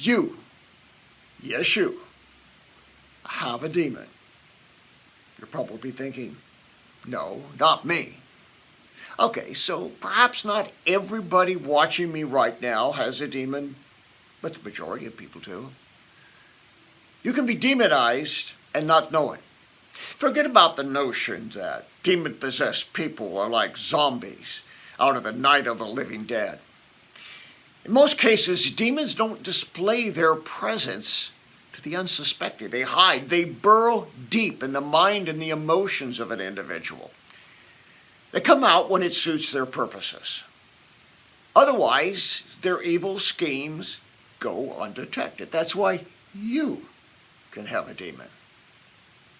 You, yes you, have a demon. You're probably thinking, no, not me. Okay, so perhaps not everybody watching me right now has a demon, but the majority of people do. You can be demonized and not know it. Forget about the notion that demon-possessed people are like zombies out of the night of the living dead. In most cases, demons don't display their presence to the unsuspecting. They hide. They burrow deep in the mind and the emotions of an individual. They come out when it suits their purposes. Otherwise, their evil schemes go undetected. That's why you can have a demon.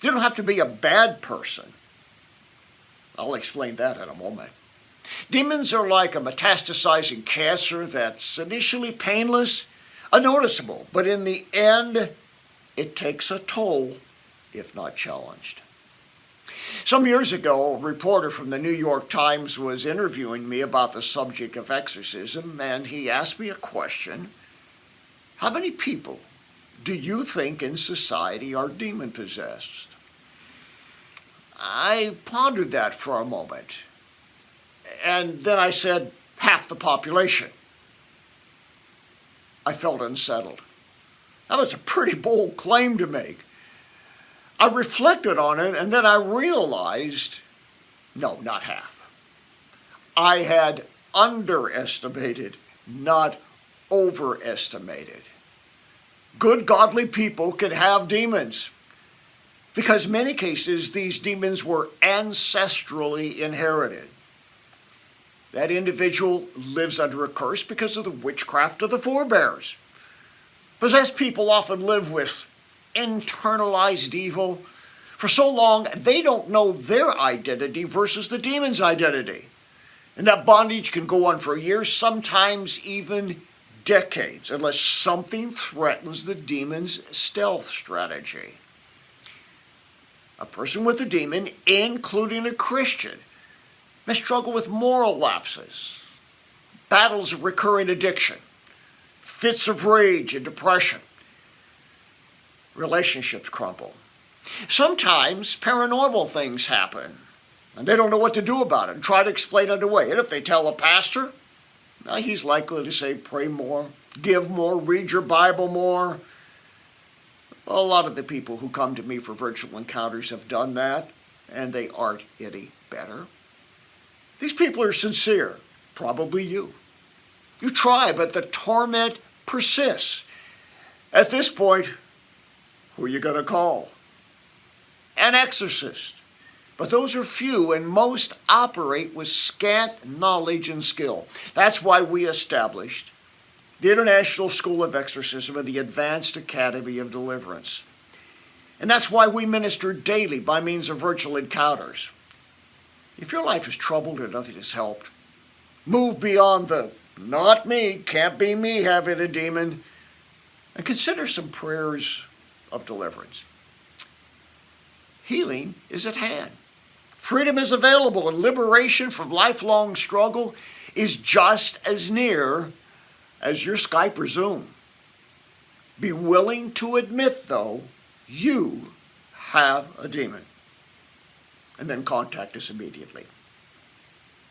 You don't have to be a bad person. I'll explain that in a moment. Demons are like a metastasizing cancer that's initially painless, unnoticeable, but in the end, it takes a toll if not challenged. Some years ago, a reporter from the New York Times was interviewing me about the subject of exorcism, and he asked me a question. How many people do you think in society are demon-possessed? I pondered that for a moment, and then I said, half the population. I felt unsettled. That was a pretty bold claim to make. I reflected on it, and then I realized, no, not half. I had underestimated, not overestimated. Good, godly people can have demons, because in many cases, these demons were ancestrally inherited. That individual lives under a curse because of the witchcraft of the forebears. Possessed people often live with internalized evil. For so long, they don't know their identity versus the demon's identity. And that bondage can go on for years, sometimes even decades, unless something threatens the demon's stealth strategy. A person with a demon, including a Christian, may struggle with moral lapses, battles of recurring addiction, fits of rage and depression. Relationships crumble. Sometimes paranormal things happen, and they don't know what to do about it and try to explain it away. And if they tell a pastor, he's likely to say, pray more, give more, read your Bible more. Well, a lot of the people who come to me for virtual encounters have done that, and they aren't any better. These people are sincere, probably you. You try, but the torment persists. At this point, who are you going to call? An exorcist. But those are few, and most operate with scant knowledge and skill. That's why we established the International School of Exorcism and the Advanced Academy of Deliverance. And that's why we minister daily by means of virtual encounters. If your life is troubled and nothing has helped, move beyond the not me, can't be me having a demon, and consider some prayers of deliverance. Healing is at hand. Freedom is available, and liberation from lifelong struggle is just as near as your Skype or Zoom. Be willing to admit, though, you have a demon. And then contact us immediately.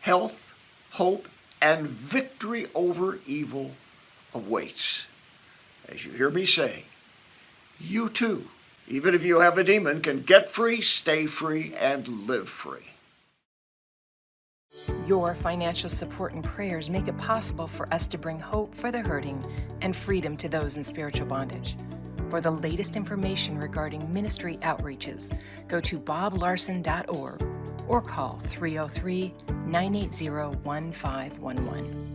Health, hope, and victory over evil awaits. As you hear me say, you too, even if you have a demon, can get free, stay free, and live free. Your financial support and prayers make it possible for us to bring hope for the hurting and freedom to those in spiritual bondage. For the latest information regarding ministry outreaches, go to boblarson.org or call 303-980-1511.